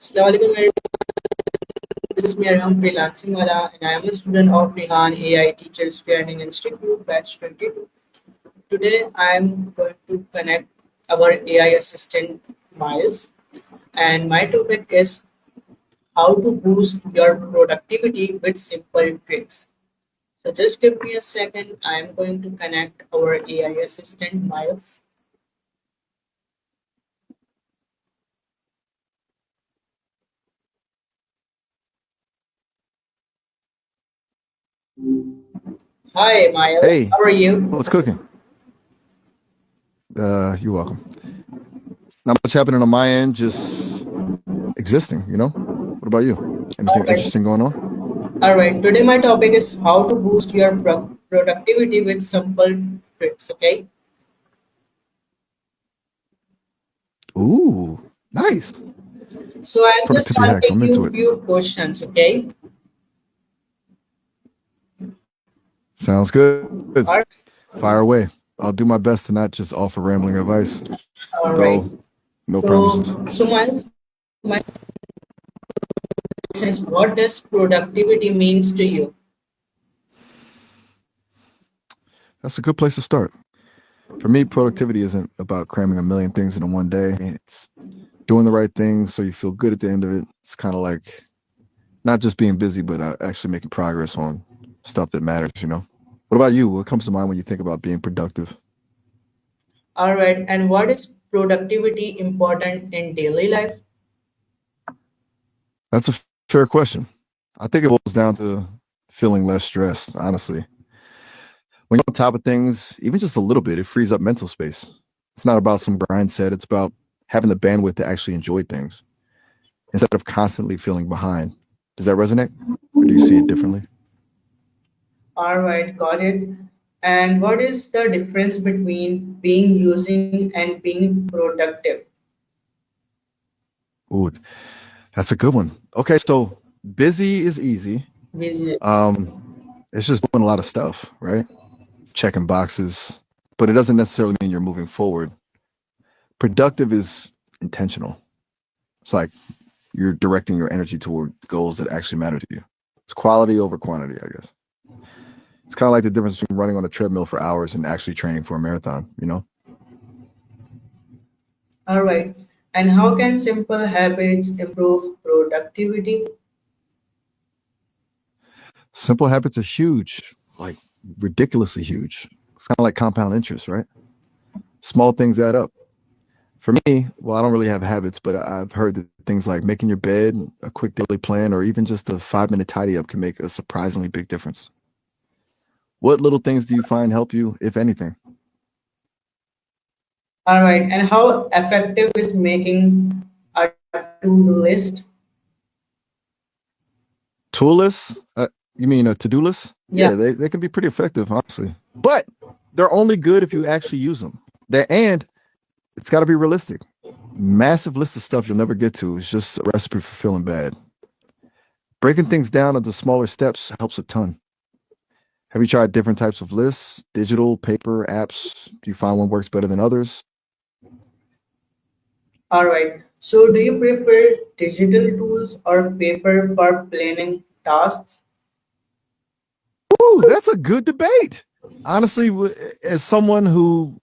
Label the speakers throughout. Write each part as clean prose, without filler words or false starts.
Speaker 1: Assalamualaikum everyone. This is me Rehan freelancing wala, and I am a student of Rehan AI Teachers Training Institute batch 22. Today I am going to connect our AI assistant Miles, and my topic is how to boost your productivity with simple tricks. So just give me a second. I am going to connect our AI assistant Miles. Hi Miles,
Speaker 2: Hey,
Speaker 1: how are you?
Speaker 2: what's cooking? You're welcome. Not much happening on my end, just existing. What about you?
Speaker 1: All
Speaker 2: Anything
Speaker 1: right.
Speaker 2: interesting going on?
Speaker 1: All right, today my topic is how to boost your productivity with simple tricks. Okay,
Speaker 2: Ooh, nice.
Speaker 1: so I'm just
Speaker 2: Productivity hacks.
Speaker 1: asking
Speaker 2: I'm into
Speaker 1: you
Speaker 2: it.
Speaker 1: few questions. Okay,
Speaker 2: Sounds good.
Speaker 1: all right,
Speaker 2: Fire away. I'll do my best to not just offer rambling advice,
Speaker 1: all right.
Speaker 2: though no promises.
Speaker 1: So Miles, my question is, what does productivity means to you?
Speaker 2: That's a good place to start. For me, productivity isn't about cramming a million things into one day. It's doing the right things so you feel good at the end of it. It's kind of like not just being busy, but actually making progress on stuff that matters. What about you? What comes to mind when you think about being productive?
Speaker 1: All right, and what is productivity important in daily life?
Speaker 2: That's a fair question. I think it boils down to feeling less stressed, honestly. When you're on top of things, even just a little bit, it frees up mental space. It's not about some grind set, it's about having the bandwidth to actually enjoy things instead of constantly feeling behind. Does that resonate? Or do you see it differently?
Speaker 1: All right, got it. And what is the difference between being using and being productive?
Speaker 2: Ooh, that's a good one. Okay, so busy is easy.
Speaker 1: Vis-
Speaker 2: Um, it's just doing a lot of stuff, right? Checking boxes, but it doesn't necessarily mean you're moving forward. Productive is intentional. It's like you're directing your energy toward goals that actually matter to you. It's quality over quantity, I guess. It's kind of like the difference between running on a treadmill for hours and actually training for a marathon.
Speaker 1: All right. And how can simple habits improve productivity?
Speaker 2: Simple habits are huge, like ridiculously huge. It's kind of like compound interest, right? Small things add up. For me, well, I don't really have habits, but I've heard that things like making your bed, a quick daily plan, or even just a 5 minute tidy up can make a surprisingly big difference. What little things do you find help you, if anything?
Speaker 1: All right. And how effective is making a to-do list?
Speaker 2: Tool lists? You mean a to do list?
Speaker 1: Yeah.
Speaker 2: Yeah, they can be pretty effective, honestly. But they're only good if you actually use them. And it's got to be realistic. Massive list of stuff you'll never get to is just a recipe for feeling bad. Breaking things down into smaller steps helps a ton. Have you tried different types of lists, digital, paper, apps? Do you find one works better than others?
Speaker 1: All right. So do you prefer digital tools or paper for planning tasks?
Speaker 2: Ooh, that's a good debate. Honestly, as someone who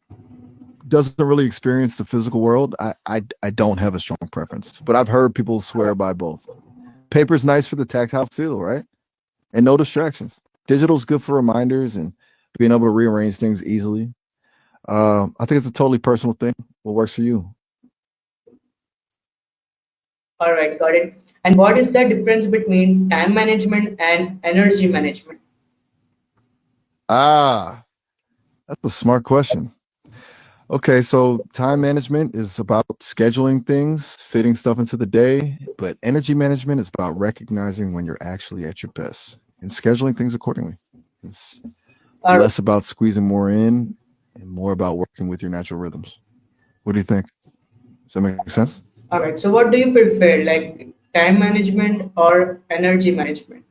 Speaker 2: doesn't really experience the physical world, I don't have a strong preference. But I've heard people swear by both. Paper's nice for the tactile feel, right? And no distractions. Digital's good for reminders and being able to rearrange things easily. I think it's a totally personal thing. What works for you?
Speaker 1: All right, got it. And what is the difference between time management and energy management?
Speaker 2: Ah, that's a smart question. Okay, so time management is about scheduling things, fitting stuff into the day, but energy management is about recognizing when you're actually at your best and scheduling things accordingly. It's
Speaker 1: All right.
Speaker 2: less about squeezing more in and more about working with your natural rhythms. What do you think? Does that make sense?
Speaker 1: All right. So what do you prefer, like time management or energy management?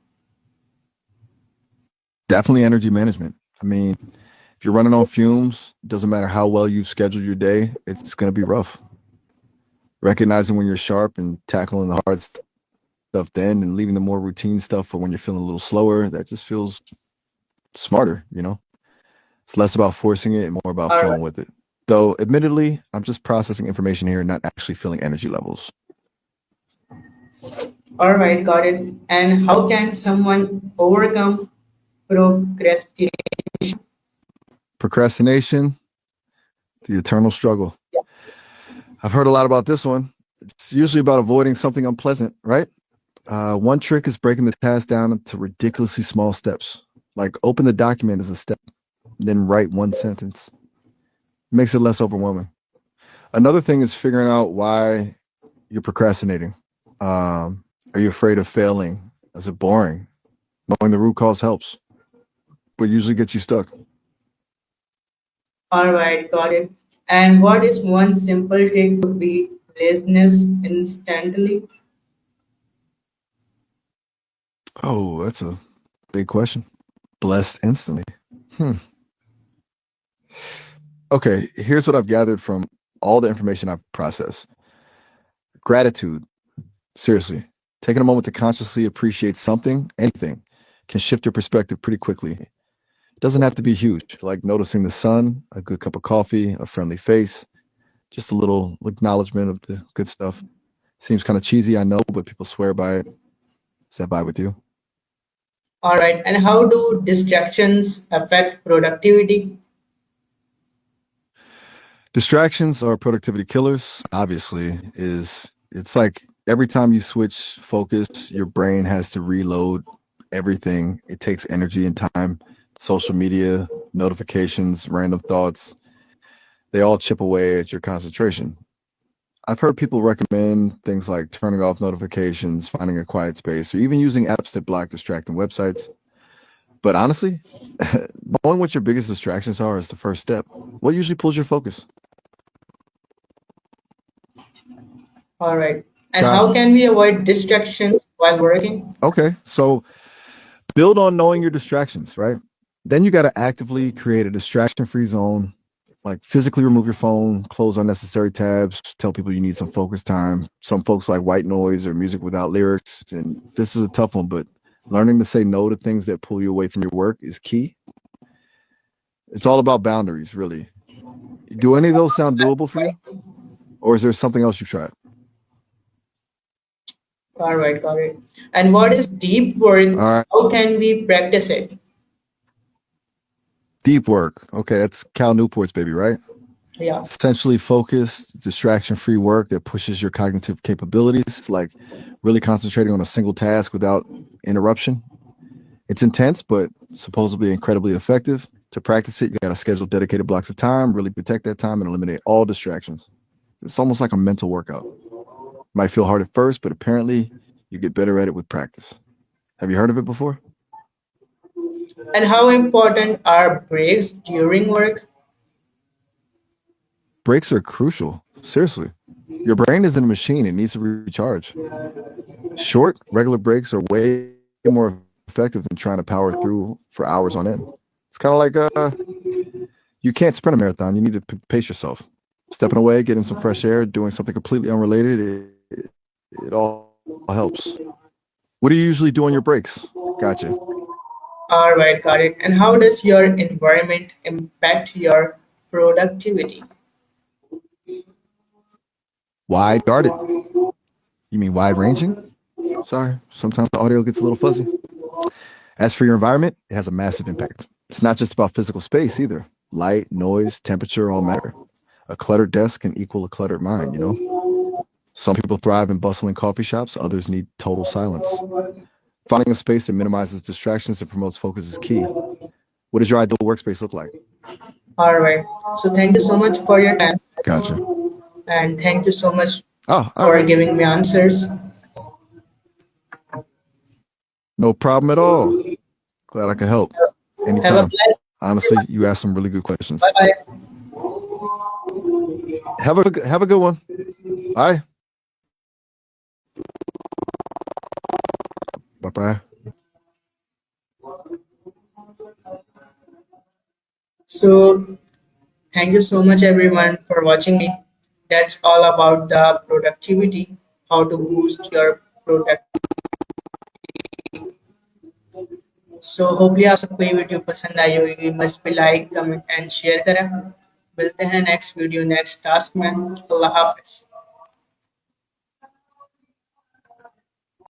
Speaker 2: Definitely energy management. I mean, if you're running on fumes, doesn't matter how well you schedule your day, it's going to be rough. Recognizing when you're sharp and tackling the hard stuff then and leaving the more routine stuff for when you're feeling a little slower, that just feels smarter, you know? It's less about forcing it and more about
Speaker 1: All right.
Speaker 2: flowing with it. Though, admittedly, I'm just processing information here, not actually feeling energy levels.
Speaker 1: All right, got it. And how can someone overcome procrastination?
Speaker 2: Procrastination, the eternal struggle. I've heard a lot about this one. It's usually about avoiding something unpleasant, right? One trick is breaking the task down into ridiculously small steps. Like open the document as a step, then write one sentence. Makes it less overwhelming. Another thing is figuring out why you're procrastinating. Are you afraid of failing? Is it boring? Knowing the root cause helps, but usually gets you stuck.
Speaker 1: All right, got it. And what is one simple trick to beat laziness instantly?
Speaker 2: Oh, that's a big question. Blessed instantly. Hmm. Okay, here's what I've gathered from all the information I've processed. Gratitude, seriously. Taking a moment to consciously appreciate something, anything, can shift your perspective pretty quickly. It doesn't have to be huge, like noticing the sun, a good cup of coffee, a friendly face, just a little acknowledgement of the good stuff. Seems kind of cheesy, I know, but people swear by it. Is that vibe with you?
Speaker 1: All right, and how do distractions affect productivity?
Speaker 2: Distractions are productivity killers, obviously, is it's like every time you switch focus, your brain has to reload everything. It takes energy and time. Social media, notifications, random thoughts, they all chip away at your concentration. I've heard people recommend things like turning off notifications, finding a quiet space, or even using apps that block distracting websites. But honestly, knowing what your biggest distractions are is the first step. What usually pulls your focus?
Speaker 1: All right, and
Speaker 2: Got
Speaker 1: how can we avoid distractions while working?
Speaker 2: okay. So build on knowing your distractions, right? Then you got to actively create a distraction free zone, like physically remove your phone, close unnecessary tabs, tell people you need some focus time. Some folks like white noise or music without lyrics. And this is a tough one, but learning to say no to things that pull you away from your work is key. It's all about boundaries, really. Do any of those sound doable for you? Or is there something else you've tried?
Speaker 1: All right, got it. And what is deep work?
Speaker 2: All right.
Speaker 1: How can we practice it?
Speaker 2: Deep work. Okay, that's Cal Newport's baby, right?
Speaker 1: Yeah.
Speaker 2: Essentially focused, distraction free work that pushes your cognitive capabilities, like really concentrating on a single task without interruption. It's intense, but supposedly incredibly effective. To practice it, you got to schedule dedicated blocks of time, really protect that time, and eliminate all distractions. It's almost like a mental workout. Might feel hard at first, but apparently you get better at it with practice. Have you heard of it before?
Speaker 1: And how important are breaks during work?
Speaker 2: Breaks are crucial. Seriously. Your brain isn't a machine, it needs to recharge. Short, regular breaks are way more effective than trying to power through for hours on end. It's kind of like you can't sprint a marathon. You need to pace yourself. Stepping away, getting some fresh air, doing something completely unrelated, it all helps. What do you usually do on your breaks? Gotcha.
Speaker 1: All right, got it. And how does your environment impact your productivity?
Speaker 2: Wide guarded. You mean wide ranging? Sorry, sometimes the audio gets a little fuzzy. As for your environment, it has a massive impact. It's not just about physical space either. Light, noise, temperature all matter. A cluttered desk can equal a cluttered mind, you know? Some people thrive in bustling coffee shops, others need total silence. Finding a space that minimizes distractions and promotes focus is key. What does your ideal workspace look like?
Speaker 1: All right. So thank you so much for your time,
Speaker 2: Gotcha.
Speaker 1: and thank you so much
Speaker 2: Oh, all
Speaker 1: for
Speaker 2: right.
Speaker 1: giving me answers.
Speaker 2: No problem at all. Glad I could help.
Speaker 1: Have a
Speaker 2: Anytime.
Speaker 1: blessed.
Speaker 2: Honestly, you asked some really good questions.
Speaker 1: Bye bye.
Speaker 2: Have a good one. Bye. Bye bye.
Speaker 1: So thank you so much everyone for watching me. That's all about the productivity, how to boost your productivity. सो होपली आप सबको ये video पसंद आई होगी must भी like comment and share करें मिलते हैं next video next task में अल्लाह हाफिज